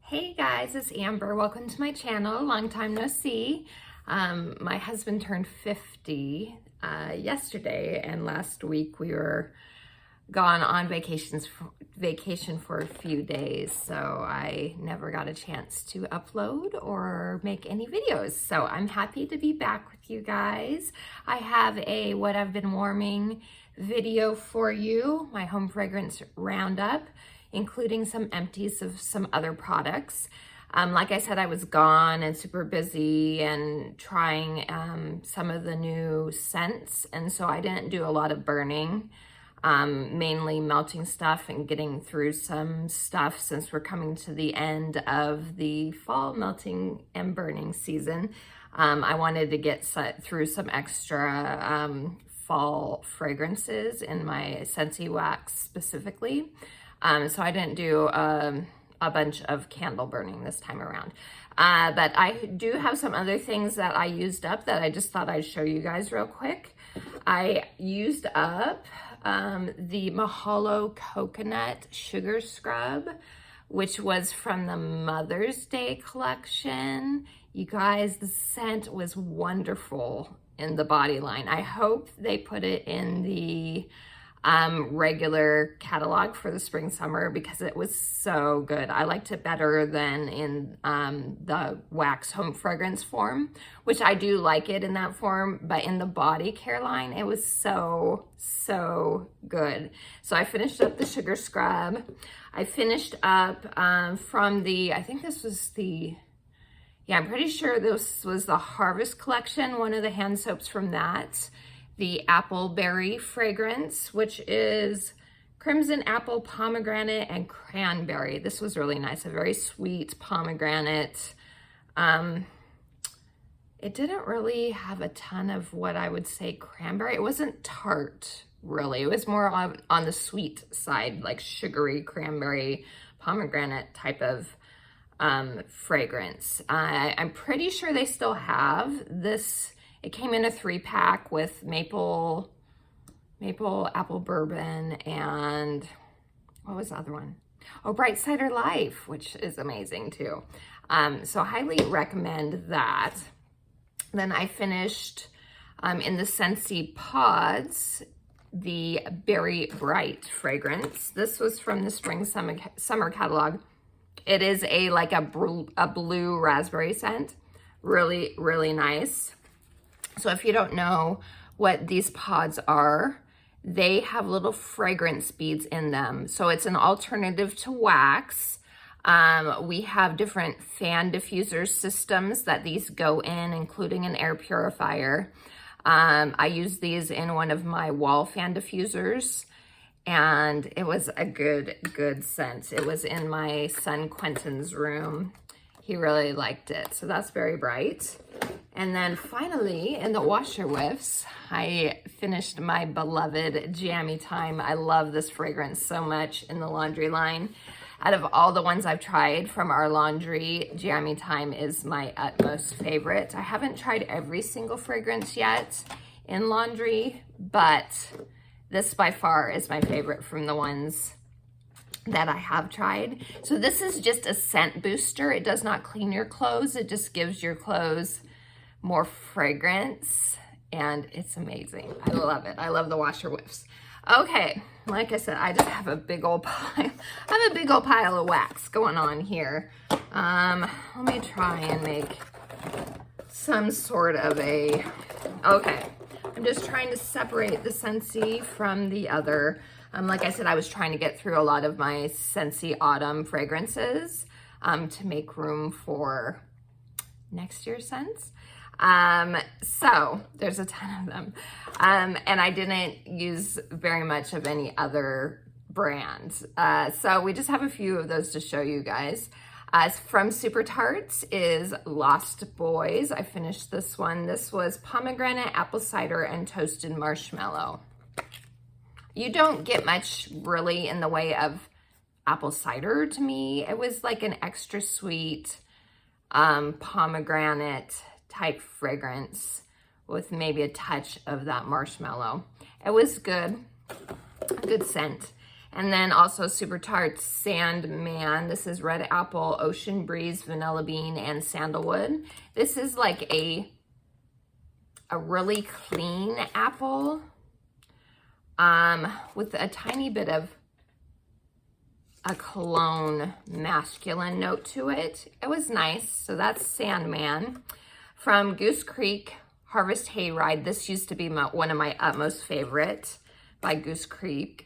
Hey guys, it's Amber. Welcome to my channel. Long time no see. My husband turned 50 yesterday, and last week we were gone on vacation for a few days, so I never got a chance to upload or make any videos. So I'm happy to be back with you guys. I have a what I've been warming video for you, my home fragrance roundup, including some empties of some other products. Like I said, I was gone and super busy and trying some of the new scents, and so I didn't do a lot of burning, mainly melting stuff and getting through some stuff since we're coming to the end of the fall melting and burning season. I wanted to get through some extra fall fragrances in my Scentsy wax specifically. So I didn't do a bunch of candle burning this time around. But I do have some other things that I used up that I just thought I'd show you guys real quick. I used up the Mahalo Coconut Sugar Scrub, which was from the Mother's Day collection. You guys, the scent was wonderful in the body line. I hope they put it in the regular catalog for the spring summer because it was so good. I liked it better than in the wax home fragrance form, which I do like it in that form, but in the body care line it was so good. So I finished up the sugar scrub. I finished up from the, I think this was the, yeah, I'm pretty sure this was the Harvest collection, one of the hand soaps from that. The Appleberry fragrance, which is crimson apple, pomegranate, and cranberry. This was really nice, a very sweet pomegranate. It didn't really have a ton of what I would say cranberry. It wasn't tart, really. It was more on the sweet side, like sugary cranberry, pomegranate type of fragrance. I'm pretty sure they still have this. It came in a 3-pack with maple apple bourbon, and what was the other one? Oh, Bright Cider Life, which is amazing too. So highly recommend that. Then I finished in the Scentsy pods, the Berry Bright fragrance. This was from the spring summer catalog. It is like a blue raspberry scent. Really, really nice. So if you don't know what these pods are, they have little fragrance beads in them. So it's an alternative to wax. We have different fan diffuser systems that these go in, including an air purifier. I use these in one of my wall fan diffusers, and it was a good scent. It was in my son Quentin's room. He really liked it. So that's Very Bright. And then finally, in the washer whiffs, I finished my beloved Jammy Time. I love this fragrance so much in the laundry line. Out of all the ones I've tried from our laundry, Jammy Time is my utmost favorite. I haven't tried every single fragrance yet in laundry, but this by far is my favorite from the ones that I have tried. So this is just a scent booster. It does not clean your clothes. It just gives your clothes more fragrance, and it's amazing. I love it. I love the washer whiffs. Okay, like I said, I just have a big old pile. I have a big old pile of wax going on here. Let me try and make some sort of a, okay. I'm just trying to separate the Scentsy from the other. Like I said, I was trying to get through a lot of my Scentsy autumn fragrances to make room for next year's scents. So there's a ton of them. And I didn't use very much of any other brands. So we just have a few of those to show you guys. From Super Tarts is Lost Boys. I finished this one. This was pomegranate, apple cider, and toasted marshmallow. You don't get much really in the way of apple cider to me. It was like an extra sweet pomegranate type fragrance with maybe a touch of that marshmallow. It was good scent. And then also Super Tarts Sandman. This is red apple, ocean breeze, vanilla bean, and sandalwood. This is like a really clean apple with a tiny bit of a cologne masculine note to it. It was nice. So that's Sandman. From Goose Creek Harvest Hayride. This used to be one of my utmost favorite by Goose Creek.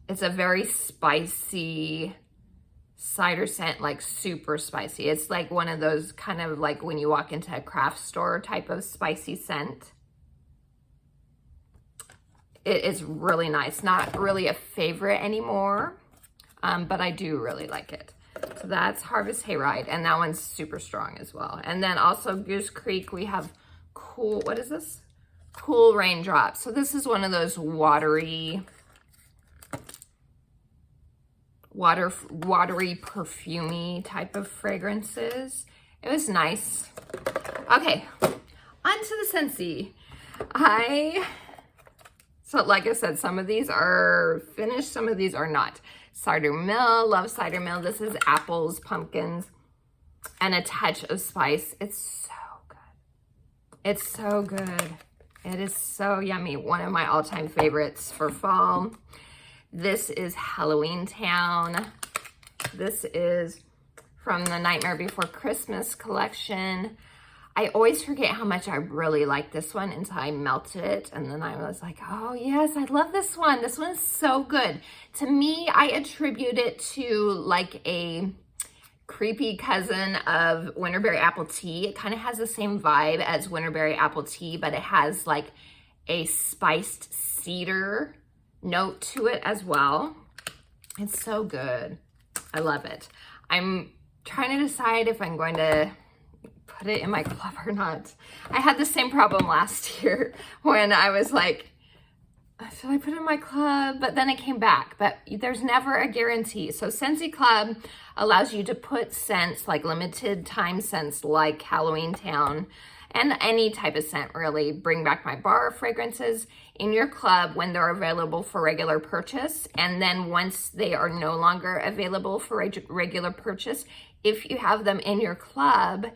It's a very spicy cider scent, like super spicy. It's like one of those kind of like when you walk into a craft store type of spicy scent. It is really nice. Not really a favorite anymore, but I do really like it. So that's Harvest Hayride, and that one's super strong as well. And then also Goose Creek, we have cool, what is this? Cool Raindrop. So this is one of those watery perfumey type of fragrances. It was nice. Okay, on to the Scentsy. So like I said, some of these are finished, some of these are not. Cider Mill, love Cider Mill. This is apples, pumpkins, and a touch of spice. It's so good. It's so good. It is so yummy. One of my all-time favorites for fall. This is Halloween Town. This is from the Nightmare Before Christmas collection. I always forget how much I really like this one until I melted it. And then I was like, oh yes, I love this one. This one is so good. To me, I attribute it to like a creepy cousin of Winterberry Apple Tea. It kind of has the same vibe as Winterberry Apple Tea, but it has like a spiced cedar note to it as well. It's so good. I love it. I'm trying to decide if I'm going to put it in my club or not. I had the same problem last year when I was like, should I put it in my club? But then it came back, but there's never a guarantee. So Scentsy Club allows you to put scents, like limited time scents like Halloween Town, and any type of scent really, Bring Back My Bar fragrances in your club when they're available for regular purchase. And then once they are no longer available for regular purchase, if you have them in your club,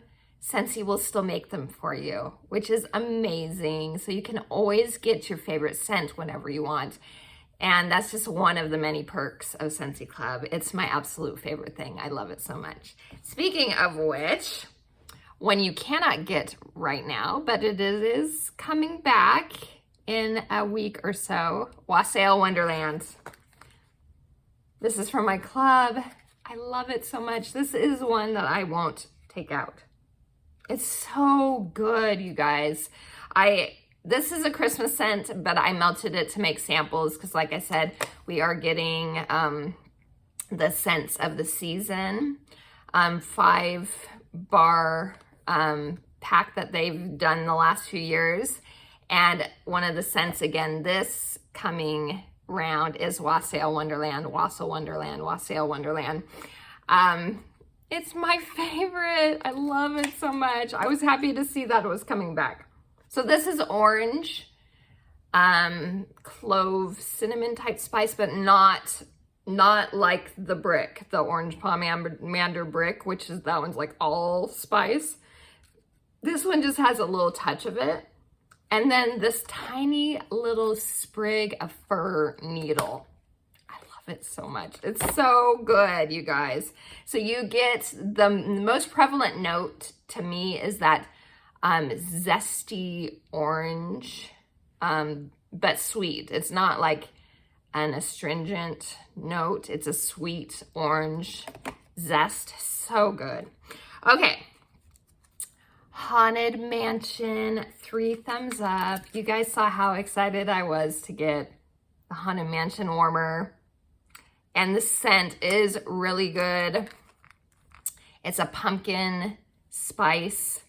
Scentsy will still make them for you, which is amazing. So you can always get your favorite scent whenever you want. And that's just one of the many perks of Scentsy Club. It's my absolute favorite thing. I love it so much. Speaking of which, one you cannot get right now, but it is coming back in a week or so, Wassail Wonderland. This is from my club. I love it so much. This is one that I won't take out. It's so good, you guys. This is a Christmas scent, but I melted it to make samples because, like I said, we are getting the scents of the season. 5-bar pack that they've done the last few years. And one of the scents, again, this coming round is Wassail Wonderland, Wassail Wonderland, Wassail Wonderland. It's my favorite. I love it so much. I was happy to see that it was coming back. So this is orange, clove, cinnamon type spice, but not like the brick, the orange pomander brick, which is, that one's like all spice. This one just has a little touch of it. And then this tiny little sprig of fir needle. It so much. It's so good, you guys. So you get the most prevalent note to me is that zesty orange, but sweet. It's not like an astringent note. It's a sweet orange zest. So good. Okay. Haunted Mansion, 3 thumbs up. You guys saw how excited I was to get the Haunted Mansion warmer. And the scent is really good. It's a pumpkin spice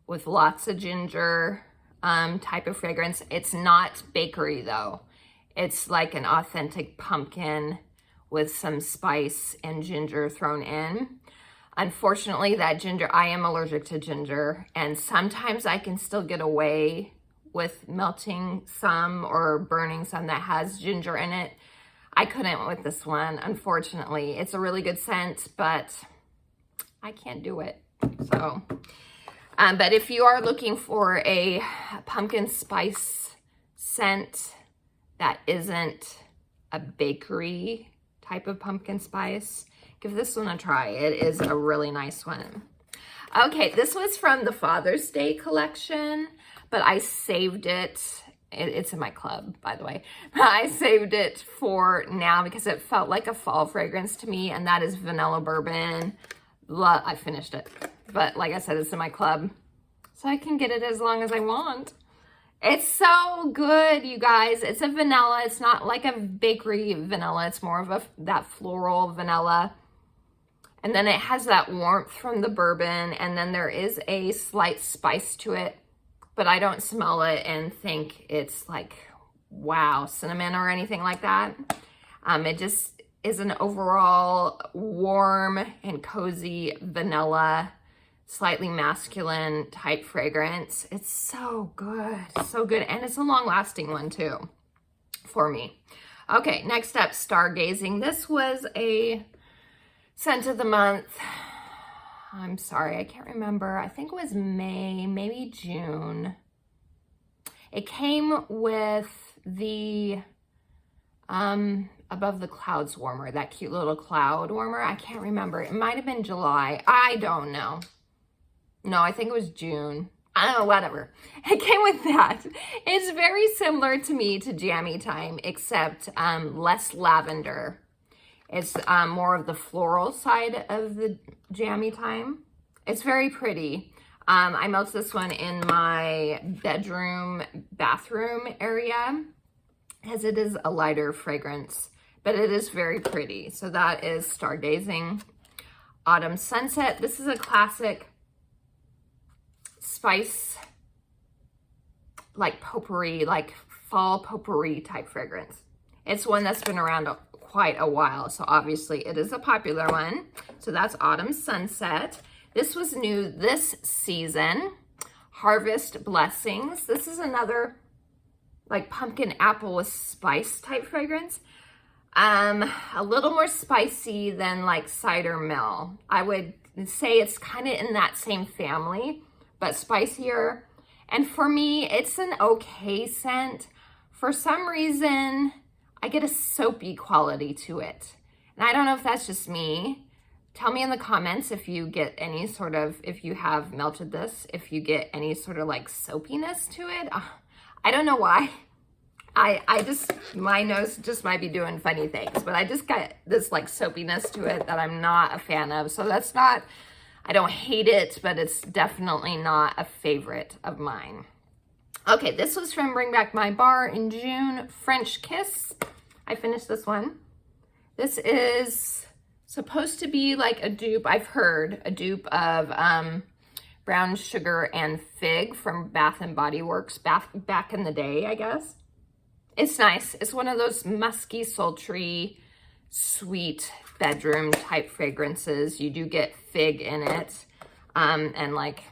with lots of ginger type of fragrance. It's not bakery though. It's like an authentic pumpkin with some spice and ginger thrown in. Unfortunately, that ginger, I am allergic to ginger, and sometimes I can still get away with melting some or burning some that has ginger in it. I couldn't with this one, unfortunately. It's a really good scent, but I can't do it. So, but if you are looking for a pumpkin spice scent that isn't a bakery type of pumpkin spice, give this one a try. It is a really nice one. Okay, this was from the Father's Day collection, but I saved it. It's in my club, by the way. I saved it for now because it felt like a fall fragrance to me, and that is Vanilla Bourbon. I finished it, but like I said, it's in my club, so I can get it as long as I want. It's so good, you guys. It's a vanilla. It's not like a bakery vanilla. It's more of that floral vanilla. And then it has that warmth from the bourbon, and then there is a slight spice to it, but I don't smell it and think it's like, wow, cinnamon or anything like that. It just is an overall warm and cozy vanilla, slightly masculine type fragrance. It's so good, and it's a long-lasting one too for me. Okay, next up, Stargazing. This was a scent of the month. I'm sorry, I can't remember. I think it was May, maybe June. It came with the Above the Clouds warmer, that cute little cloud warmer. I can't remember. It might have been July. I don't know. No, I think it was June. I don't know, whatever. It came with that. It's very similar to me to Jammy Time, except less lavender. It's more of the floral side of the Jammy Time. It's very pretty. I melted this one in my bathroom area, as it is a lighter fragrance, but it is very pretty. So that is Stargazing. Autumn Sunset. This is a classic spice, like potpourri, like fall potpourri type fragrance. It's one that's been around quite a while, so obviously it is a popular one. So that's Autumn Sunset. This was new this season. Harvest Blessings. This is another like pumpkin apple with spice type fragrance. A little more spicy than like Cider Mill. I would say it's kind of in that same family, but spicier. And for me, it's an okay scent. For some reason, I get a soapy quality to it. And I don't know if that's just me. Tell me in the comments if you get any sort of, if you have melted this, if you get any sort of like soapiness to it. I don't know why. I just, my nose just might be doing funny things, but I just got this like soapiness to it that I'm not a fan of. So that's not, I don't hate it, but it's definitely not a favorite of mine. Okay, this was from Bring Back My Bar in June. French Kiss. I finished this one. This is supposed to be like a dupe, I've heard, a dupe of Brown Sugar and Fig from Bath & Body Works back in the day, I guess. It's nice. It's one of those musky, sultry, sweet bedroom type fragrances. You do get fig in it, and like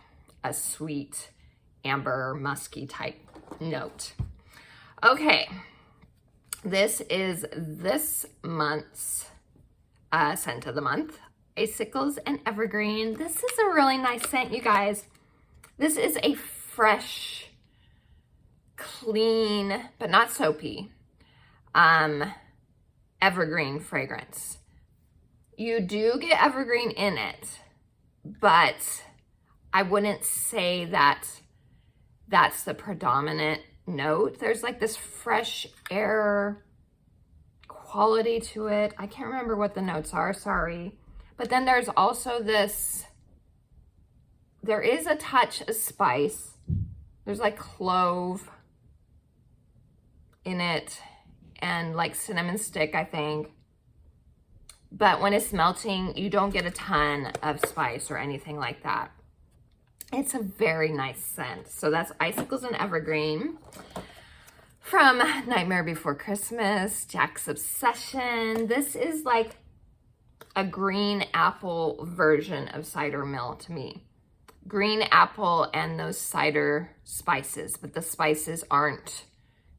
a sweet amber musky type note. Okay, this is this month's scent of the month, Icicles and Evergreen. This is a really nice scent, you guys. This is a fresh, clean, but not soapy, evergreen fragrance. You do get evergreen in it, but I wouldn't say that that's the predominant note. There's like this fresh air quality to it. I can't remember what the notes are, sorry. But then there's also this, there is a touch of spice. There's like clove in it and like cinnamon stick, I think. But when it's melting, you don't get a ton of spice or anything like that. It's a very nice scent. So that's Icicles and Evergreen. From Nightmare Before Christmas, Jack's Obsession. This is like a green apple version of Cider Mill to me. Green apple and those cider spices, but the spices aren't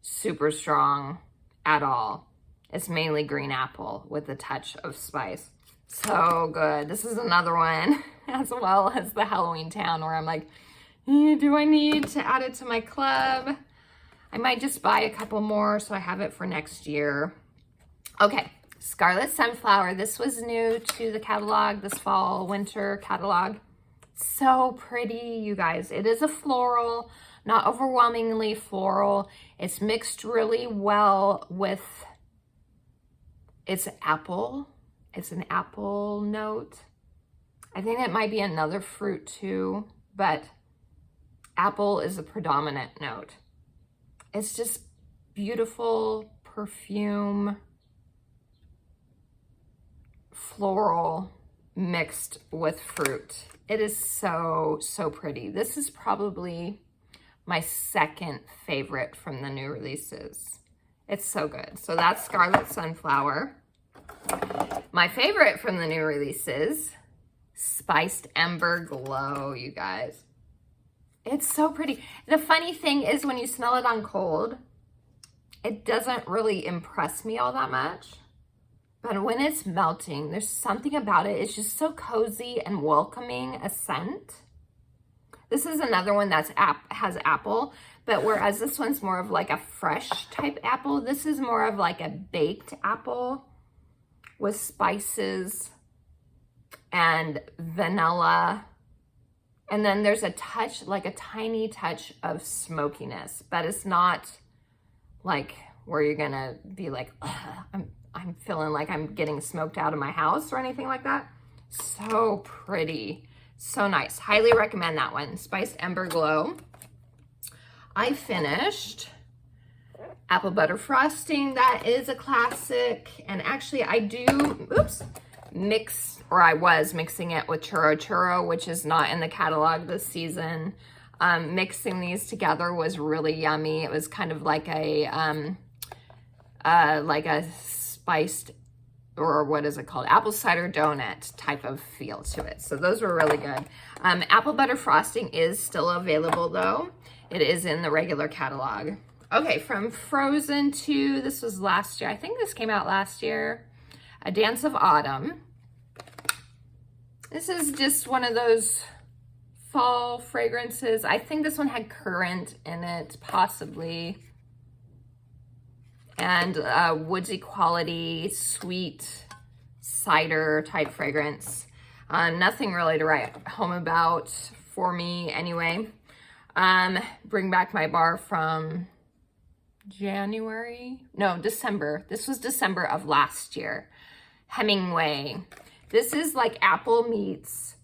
super strong at all. It's mainly green apple with a touch of spice. So good. This is another one, as well as the Halloween Town, where I'm like, do I need to add it to my club? I might just buy a couple more so I have it for next year. Okay, Scarlet Sunflower. This was new to the catalog, this fall, winter catalog. So pretty, you guys. It is a floral, not overwhelmingly floral. It's mixed really well with, it's apple. It's an apple note. I think it might be another fruit too, but apple is a predominant note. It's just beautiful perfume, floral mixed with fruit. It is so, so pretty. This is probably my second favorite from the new releases. It's so good. So that's Scarlet Sunflower. My favorite from the new releases, Spiced Ember Glow, you guys. It's so pretty. The funny thing is when you smell it on cold, it doesn't really impress me all that much. But when it's melting, there's something about it. It's just so cozy and welcoming a scent. This is another one that's has apple, but whereas this one's more of like a fresh type apple, this is more of like a baked apple with spices and vanilla. And then there's a touch, like a tiny touch of smokiness, but it's not like where you're gonna be like, I'm feeling like I'm getting smoked out of my house or anything like that. So pretty, so nice. Highly recommend that one, Spiced Ember Glow. I finished Apple Butter Frosting. That is a classic. And actually I do, I was mixing it with Churro Churro, which is not in the catalog this season. Mixing these together was really yummy. It was kind of like a spiced, or what is it called? Apple cider donut type of feel to it. So those were really good. Apple Butter Frosting is still available though. It is in the regular catalog. Okay, from Frozen 2, this was last year. I think this came out last year. A Dance of Autumn. This is just one of those fall fragrances. I think this one had currant in it, possibly. And woodsy quality, sweet cider type fragrance. Nothing really to write home about for me anyway. Bring Back My Bar from December. This was December of last year. Hemingway. This is like apple meets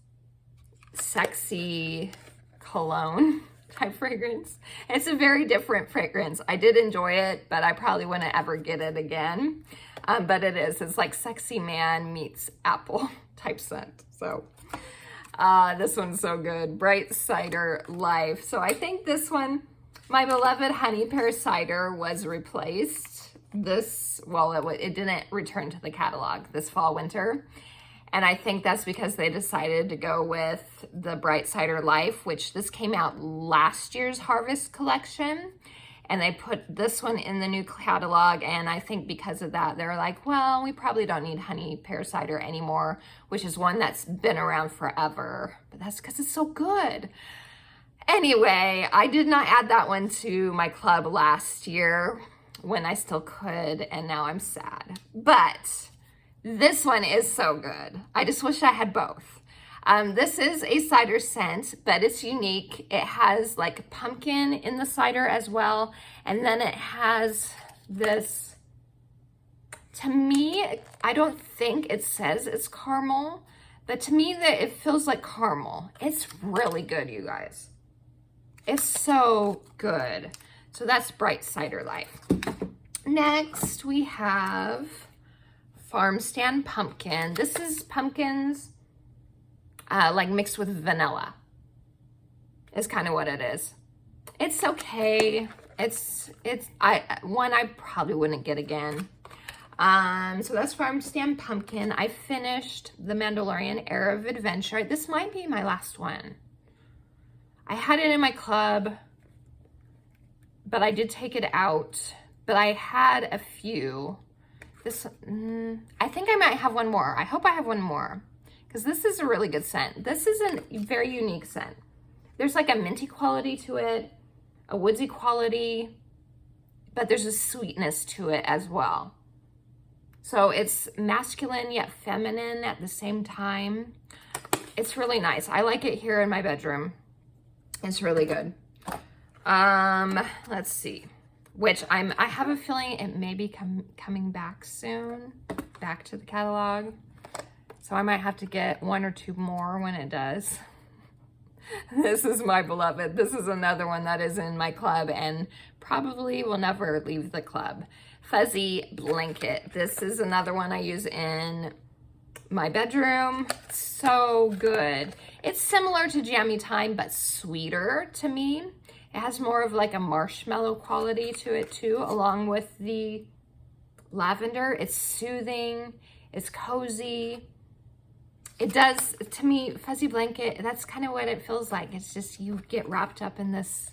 sexy cologne type fragrance. It's a very different fragrance. I did enjoy it, but I probably wouldn't ever get it again. But it's like sexy man meets apple type scent. So this one's so good. Bright Cider Life. So I think this one, my beloved honey pear cider, was replaced. It didn't return to the catalog this fall, winter. And I think that's because they decided to go with the Bright Cider Life, which this came out last year's Harvest collection. And they put this one in the new catalog. And I think because of that, they're like, well, we probably don't need honey pear cider anymore, which is one that's been around forever. But that's because it's so good. Anyway, I did not add that one to my club last year when I still could. And now I'm sad. But this one is so good. I just wish I had both. This is a cider scent, but it's unique. It has like pumpkin in the cider as well. And then it has this, to me, I don't think it says it's caramel, but to me that it feels like caramel. It's really good, you guys. It's so good. So that's Bright Cider Life. Next we have Farm Stand Pumpkin. This is pumpkins like mixed with vanilla is kind of what it is. It's okay. I probably wouldn't get again. So that's Farm Stand Pumpkin. I finished the Mandalorian Era of Adventure. This might be my last one. I had it in my club, but I did take it out. But I had a few This, I think I might have one more. I hope I have one more because this is a really good scent. This is a very unique scent. There's like a minty quality to it, a woodsy quality, but there's a sweetness to it as well. So it's masculine yet feminine at the same time. It's really nice. I like it here in my bedroom. It's really good. Let's see. Which I have a feeling it may be coming back soon, back to the catalog. So I might have to get one or two more when it does. This is my beloved. This is another one that is in my club and probably will never leave the club. Fuzzy Blanket. This is another one I use in my bedroom. So good. It's similar to Jammy Time, but sweeter to me. It has more of like a marshmallow quality to it too, along with the lavender. It's soothing, it's cozy. It does, to me, Fuzzy Blanket, that's kind of what it feels like. It's just you get wrapped up in this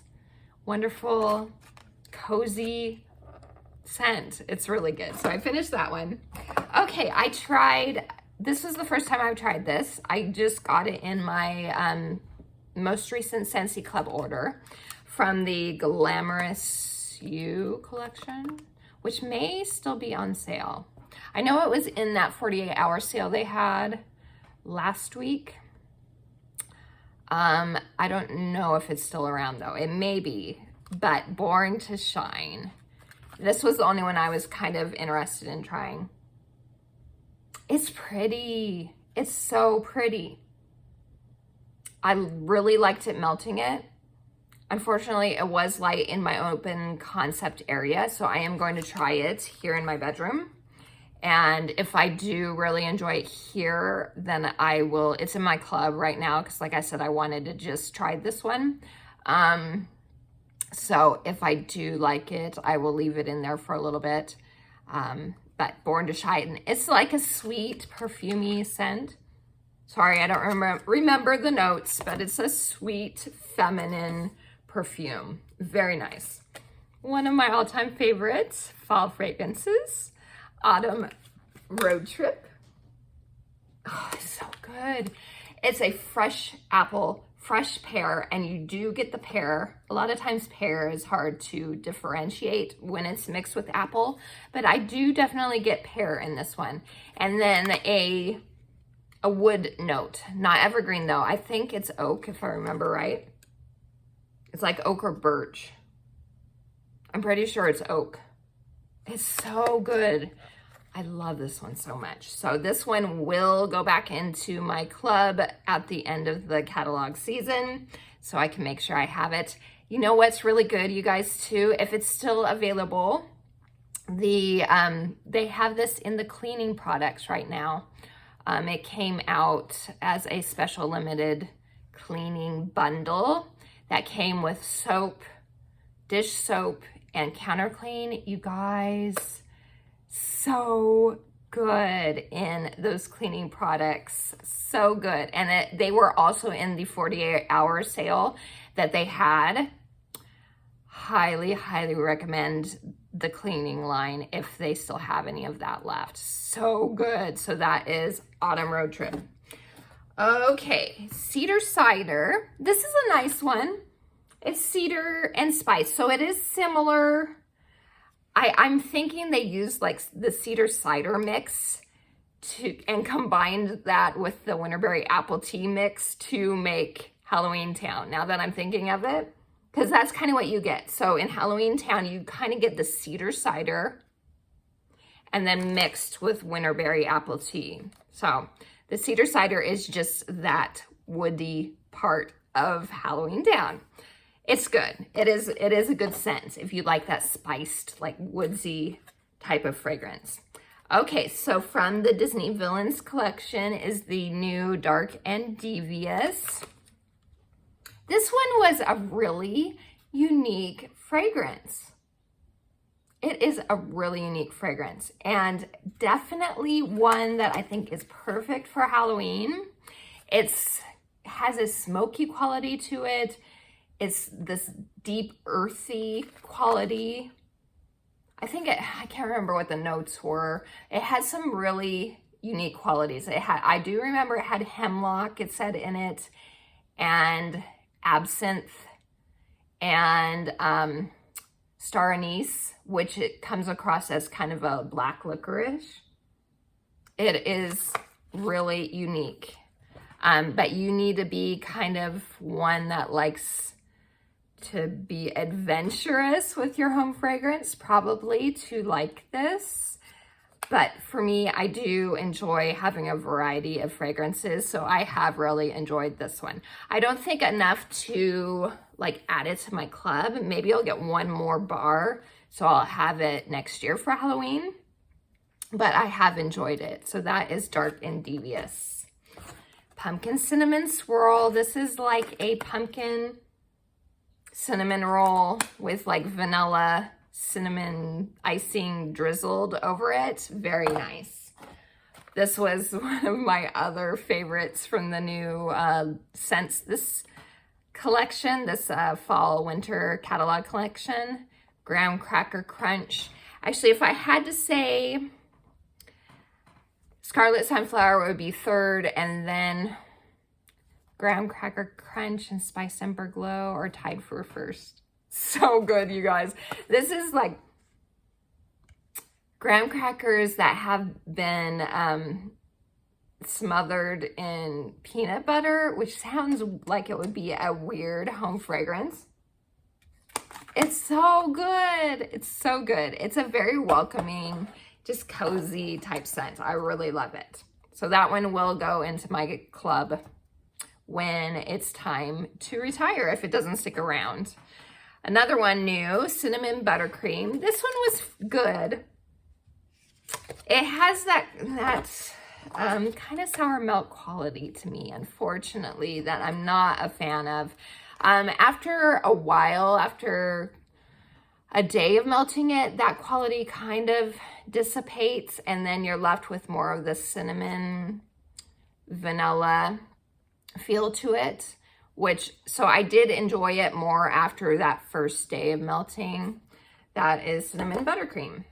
wonderful, cozy scent. It's really good. So I finished that one. Okay, this was the first time I've tried this. I just got it in my most recent Scentsy Club order from the Glamorous You collection, which may still be on sale. I know it was in that 48-hour sale they had last week. I don't know if it's still around though. It may be, but Born to Shine. This was the only one I was kind of interested in trying. It's pretty. It's so pretty. I really liked it melting it. Unfortunately, it was light in my open concept area, so I am going to try it here in my bedroom. And if I do really enjoy it here, then I will, it's in my club right now, because like I said, I wanted to just try this one. So if I do like it, I will leave it in there for a little bit. But Born to Shine, it's like a sweet, perfumey scent. Sorry, I don't remember the notes, but it's a sweet, feminine perfume. Very nice. One of my all-time favorites, fall fragrances, Autumn Road Trip. Oh, it's so good. It's a fresh apple, fresh pear, and you do get the pear. A lot of times pear is hard to differentiate when it's mixed with apple, but I do definitely get pear in this one. And then a wood note, not evergreen though. I think it's oak if I remember right. It's like oak or birch. I'm pretty sure it's oak. It's so good. I love this one so much. So this one will go back into my club at the end of the catalog season, so I can make sure I have it. You know what's really good, you guys, too? If it's still available, they have this in the cleaning products right now. It came out as a special limited cleaning bundle that came with soap, dish soap, and counter clean. You guys, so good in those cleaning products. So good. And they were also in the 48-hour sale that they had. Highly, highly recommend the cleaning line if they still have any of that left. So good. So that is Autumn Road Trip. Okay, Cedar Cider. This is a nice one. It's cedar and spice, so it is similar. I'm thinking they used like the cedar cider mix and combined that with the winterberry apple tea mix to make Halloween Town, now that I'm thinking of it, because that's kind of what you get. So in Halloween Town, you kind of get the cedar cider and then mixed with winterberry apple tea. So the cedar cider is just that woody part of Halloween Town. It's good. It is a good scent if you like that spiced, like woodsy type of fragrance. Okay, so from the Disney Villains collection is the new Dark and Devious. This one was a really unique fragrance. It is a really unique fragrance and definitely one that I think is perfect for Halloween. It has a smoky quality to it. It's this deep earthy quality. I can't remember what the notes were. It had some really unique qualities. I do remember it had hemlock, it said in it, and absinthe, and star anise, which it comes across as kind of a black licorice. It is really unique. But you need to be kind of one that likes to be adventurous with your home fragrance, probably, to like this. But for me, I do enjoy having a variety of fragrances, so I have really enjoyed this one. I don't think enough to like add it to my club. Maybe I'll get one more bar, so I'll have it next year for Halloween. But I have enjoyed it. So that is Dark and Devious. Pumpkin Cinnamon Swirl. This is like a pumpkin cinnamon roll with like vanilla cinnamon icing drizzled over it. Very nice. This was one of my other favorites from the new scents this collection, this fall winter catalog collection. Graham Cracker Crunch. Actually, if I had to say, Scarlet Sunflower would be third, and then Graham Cracker Crunch and Spice Ember Glow are tied for first. So good, you guys. This is like graham crackers that have been smothered in peanut butter, which sounds like it would be a weird home fragrance. It's so good. It's so good. It's a very welcoming, just cozy type scent. I really love it. So that one will go into my club when it's time to retire, if it doesn't stick around. Another one new, Cinnamon Buttercream. This one was good. It has that kind of sour milk quality to me, unfortunately, that I'm not a fan of. After a while, after a day of melting it, that quality kind of dissipates, and then you're left with more of the cinnamon, vanilla feel to it. So I did enjoy it more after that first day of melting. That is Cinnamon Buttercream.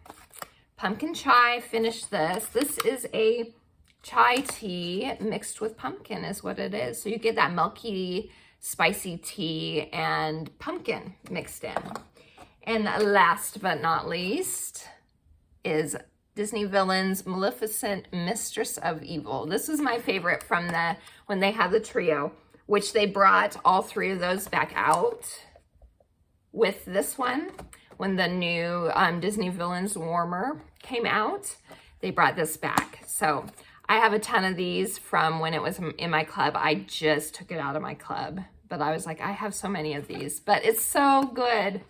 Pumpkin Chai, finished this. This is a chai tea mixed with pumpkin is what it is. So you get that milky, spicy tea and pumpkin mixed in. And last but not least is Disney Villains Maleficent Mistress of Evil. This was my favorite from when they had the trio, which they brought all three of those back out with this one. When the new Disney Villains Warmer came out, they brought this back. So I have a ton of these from when it was in my club. I just took it out of my club, but I was like, I have so many of these, but it's so good.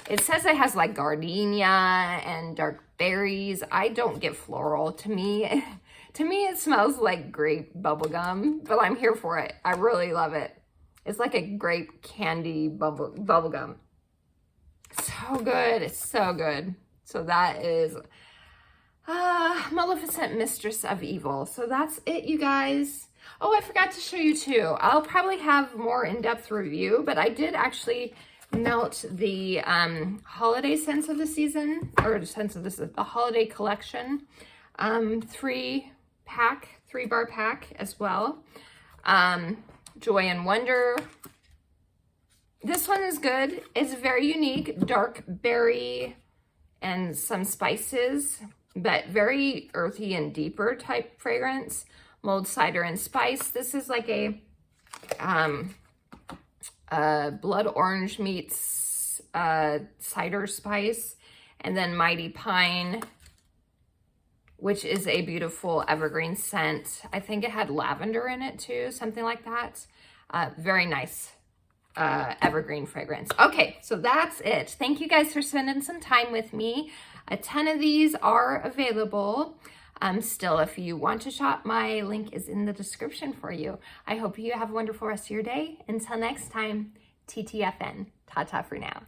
It says it has like gardenia and dark berries. I don't get floral. To me, it smells like grape bubblegum, but I'm here for it. I really love it. It's like a grape candy bubblegum. So good. It's so good. So that is Maleficent Mistress of Evil. So that's it, you guys. Oh, I forgot to show you too. I'll probably have more in-depth review, but I did actually melt the holiday scents of the season, or the holiday collection. 3-bar pack as well. Joy and Wonder. This one is good. It's very unique, dark berry and some spices, but very earthy and deeper type fragrance. Mulled cider and spice. This is like a blood orange meets cider spice, and then Mighty Pine, which is a beautiful evergreen scent. I think it had lavender in it too, something like that. Very nice evergreen fragrance. Okay, so that's it. Thank you guys for spending some time with me. A ton of these are available. Still, if you want to shop, my link is in the description for you. I hope you have a wonderful rest of your day. Until next time, TTFN. Ta-ta for now.